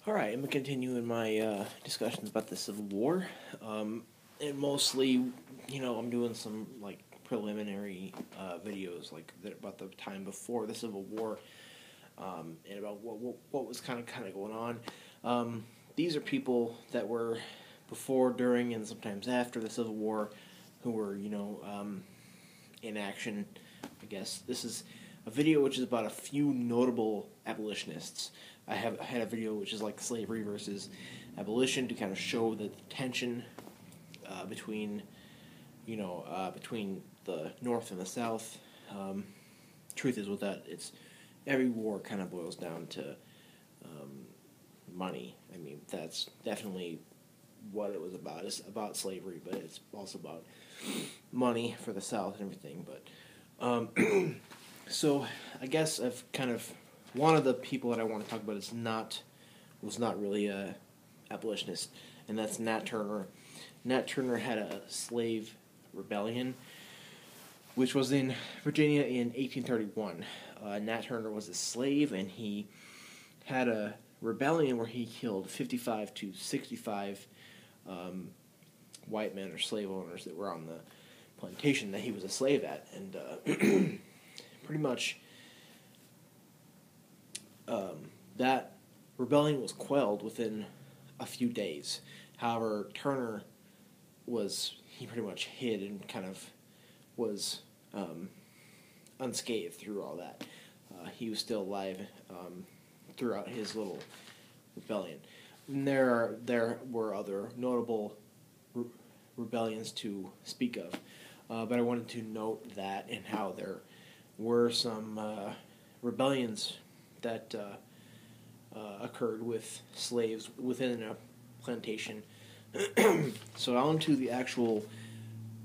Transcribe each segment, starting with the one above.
Alright, I'm going to continue in my discussions about the Civil War. And mostly, I'm doing some, preliminary videos, about the time before the Civil War, and about what was kind of going on. These are people that were before, during, and sometimes after the Civil War who were, in action, I guess. This is a video which is about a few notable abolitionists. I had a video which is like slavery versus abolition to kind of show the tension between the North and the South. Truth is with that, it's every war kind of boils down to money. I mean, that's definitely what it was about. It's about slavery, but it's also about money for the South and everything. But so I guess I've kind of one of the people that I want to talk about was not really a abolitionist, and that's Nat Turner. Nat Turner had a slave rebellion, which was in Virginia in 1831. Nat Turner was a slave, and he had a rebellion where he killed 55 to 65 white men or slave owners that were on the plantation that he was a slave at, and pretty much that rebellion was quelled within a few days. However, Turner he pretty much hid and kind of was unscathed through all that. He was still alive throughout his little rebellion. And there were other notable rebellions to speak of, but I wanted to note that and how there were some rebellions that occurred with slaves within a plantation. So on to the actual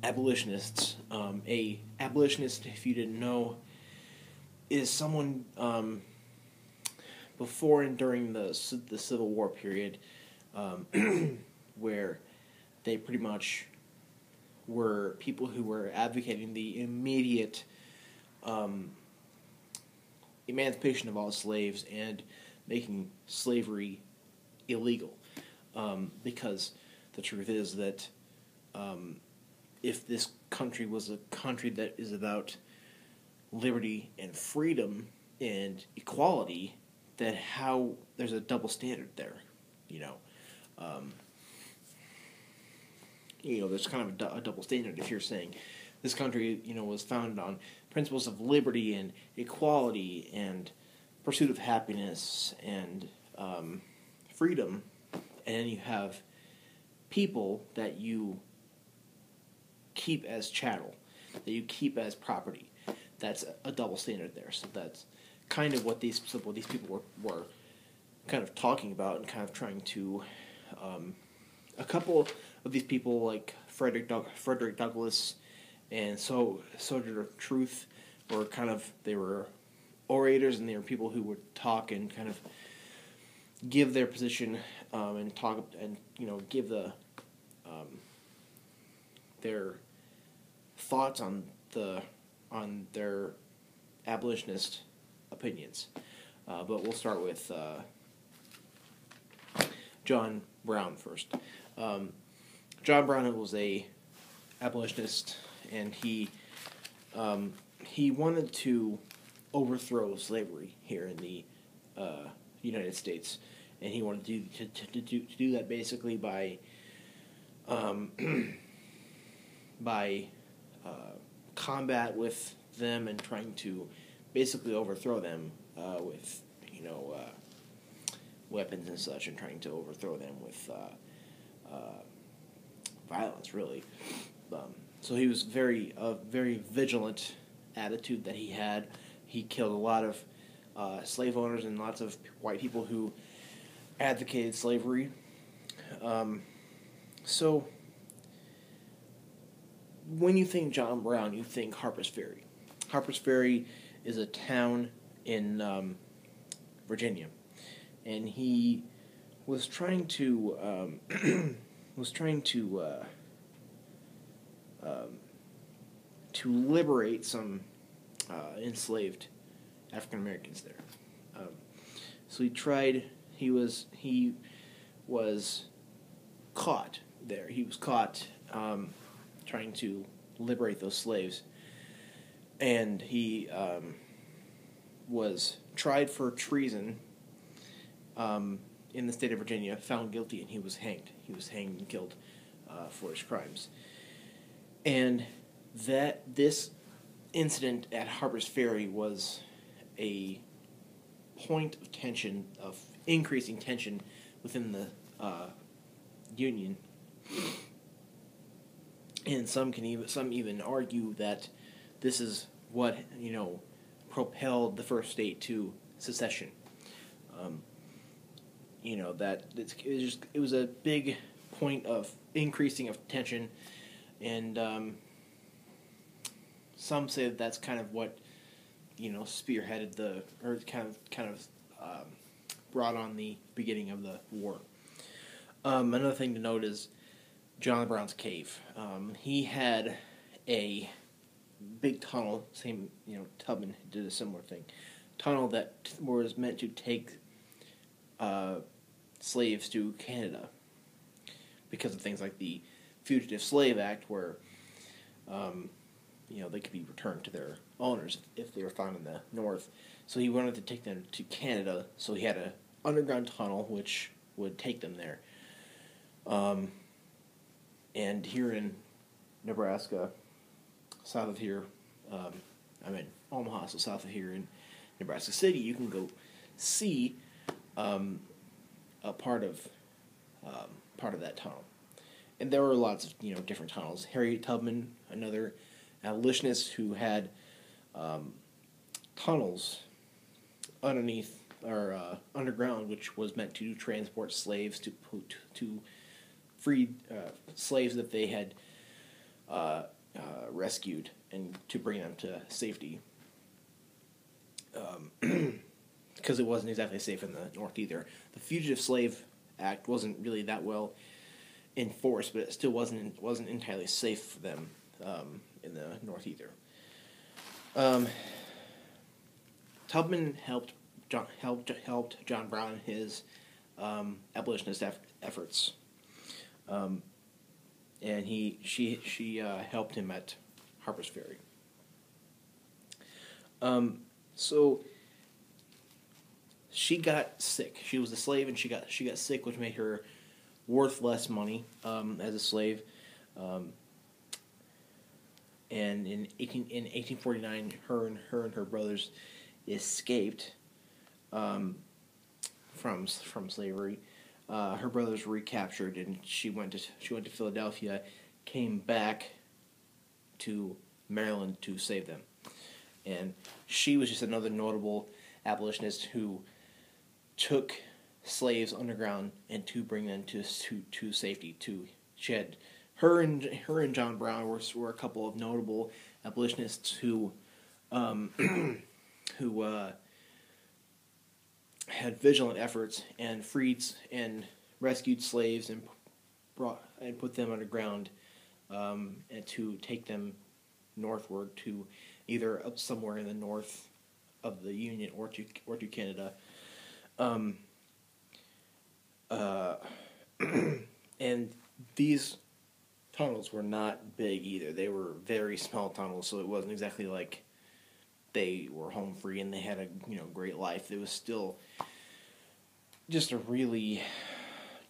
abolitionists. A abolitionist, if you didn't know, is someone before and during the Civil War period, where they pretty much were people who were advocating the immediate emancipation of all slaves and making slavery illegal. Because the truth is that if this country was a country that is about liberty and freedom and equality, then how there's a double standard there, there's kind of a double standard if you're saying this country, was founded on principles of liberty and equality and pursuit of happiness and freedom, and then you have people that you keep as chattel, that you keep as property. That's a double standard there. So that's kind of what these people were kind of talking about and kind of trying to. A couple of these people, like Frederick Douglass and Soldier of Truth, they were orators, and they were people who would talk and kind of give their position and talk and give their thoughts on their abolitionist opinions. But we'll start with John Brown first. John Brown was a abolitionist, and he wanted to overthrow slavery here in the United States, and he wanted to do that basically by combat with them and trying to basically overthrow them with weapons and such, and trying to overthrow them with violence, really. So he was a very vigilant attitude that he had. He killed a lot of slave owners and lots of white people who advocated slavery. So when you think John Brown, you think Harper's Ferry. Harper's Ferry is a town in Virginia, and he was trying to liberate some enslaved African Americans there. So he tried he was caught there. He was caught trying to liberate those slaves, and he was tried for treason in the state of Virginia, found guilty, and he was hanged. He was hanged and killed for his crimes. And this incident at Harper's Ferry was a point of tension, of increasing tension within the Union. And some even argue that this is what propelled the first state to secession. That it was a big point of increasing of tension, and some say that that's kind of what spearheaded brought on the beginning of the war. Another thing to note is John Brown's cave. He had a big tunnel. Same, Tubman did a similar thing. Tunnel that was meant to take slaves to Canada because of things like the Fugitive Slave Act, where they could be returned to their owners if they were found in the North. So he wanted to take them to Canada, so he had an underground tunnel which would take them there. And here in Nebraska, south of here, I'm in Omaha, so south of here in Nebraska City, you can go see a part of that tunnel. And there were lots of different tunnels. Harriet Tubman, another abolitionist who had tunnels underneath or underground, which was meant to transport slaves to free slaves that they had rescued and to bring them to safety. Because it wasn't exactly safe in the North either. The Fugitive Slave Act wasn't really that well enforced, but it still wasn't entirely safe for them in the North either. Tubman helped John Brown in his abolitionist efforts, and she helped him at Harper's Ferry. So she got sick. She was a slave, and she got sick, which made her worth less money as a slave. And in 1849, her and her brothers escaped from slavery. Her brothers were recaptured, and she went to Philadelphia, came back to Maryland to save them. And she was just another notable abolitionist who took slaves underground and to bring them to safety. She had her and John Brown were a couple of notable abolitionists who had vigilant efforts and freed and rescued slaves and put them underground and to take them northward to either up somewhere in the north of the Union or to Canada. And these tunnels were not big either. They were very small tunnels, so it wasn't exactly like they were home free and they had a great life. It was still just a really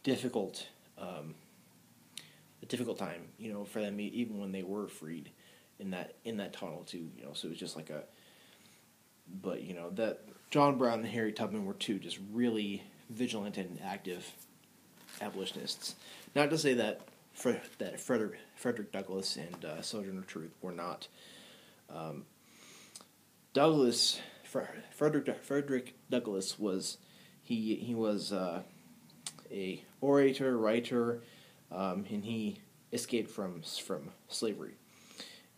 difficult time, for them, even when they were freed in that tunnel too. So it was just like but that John Brown and Harriet Tubman were two just really vigilant and active abolitionists. Not to say that Frederick Douglass and Sojourner Truth were not. Frederick Douglass was he was a orator, writer, and he escaped from slavery,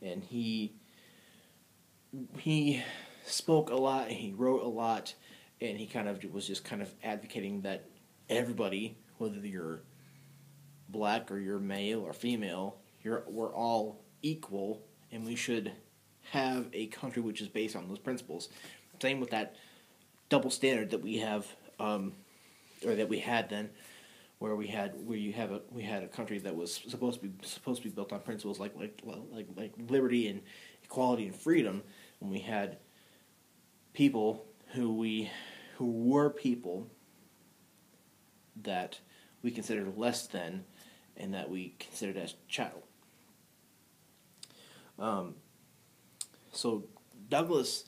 and he spoke a lot, he wrote a lot, and he was just advocating that everybody, whether you're black or you're male or female, we're all equal, and we should have a country which is based on those principles. Same with that double standard that we have, or that we had then, where we had a country that was supposed to be built on principles like liberty and equality and freedom, and we had people who were people that we considered less than, and that we considered as chattel. So Douglass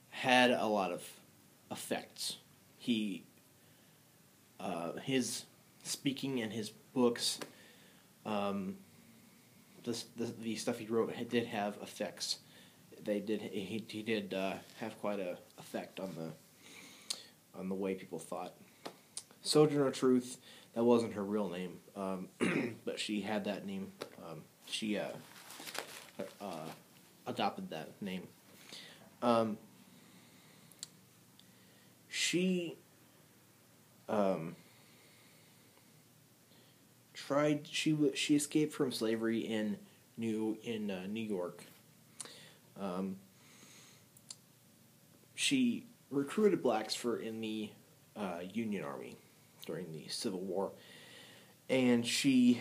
had a lot of effects. His speaking and his books, the stuff he wrote did have effects. He did have quite a effect on the way people thought. Sojourner Truth, that wasn't her real name, but she had that name. She adopted that name. She she escaped from slavery in New York. She recruited blacks in the Union Army during the Civil War, and she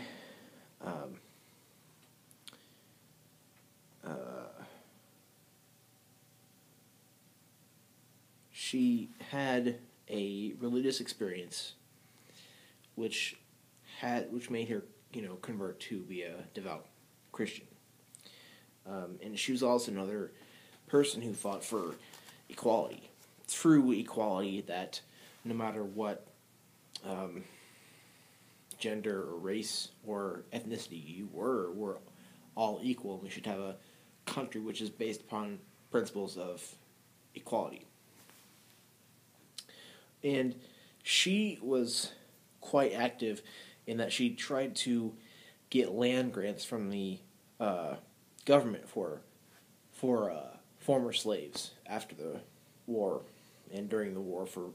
had a religious experience, which made her, convert to be a devout Christian. And she was also another person who fought for equality, true equality, that no matter what gender or race or ethnicity you were, we're all equal. We should have a country which is based upon principles of equality. And she was quite active in that she tried to get land grants from the government for former slaves after the war and during the war for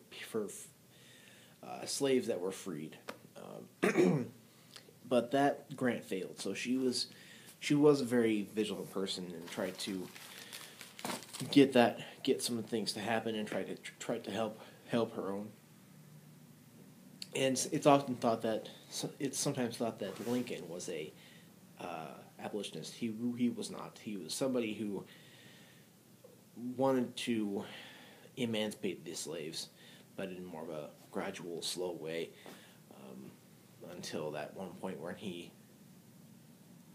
slaves that were freed. But that grant failed, so she was a very vigilant person and tried to get some things to happen and tried to help her own. And it's sometimes thought that Lincoln was a abolitionist. He was not. He was somebody who wanted to emancipate the slaves, but in more of a gradual, slow way, until that one point where he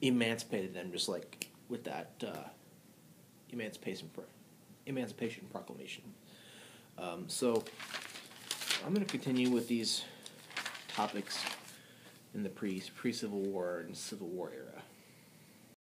emancipated them, just like with that Emancipation Proclamation. So I'm going to continue with these topics in the pre-Civil War and Civil War era.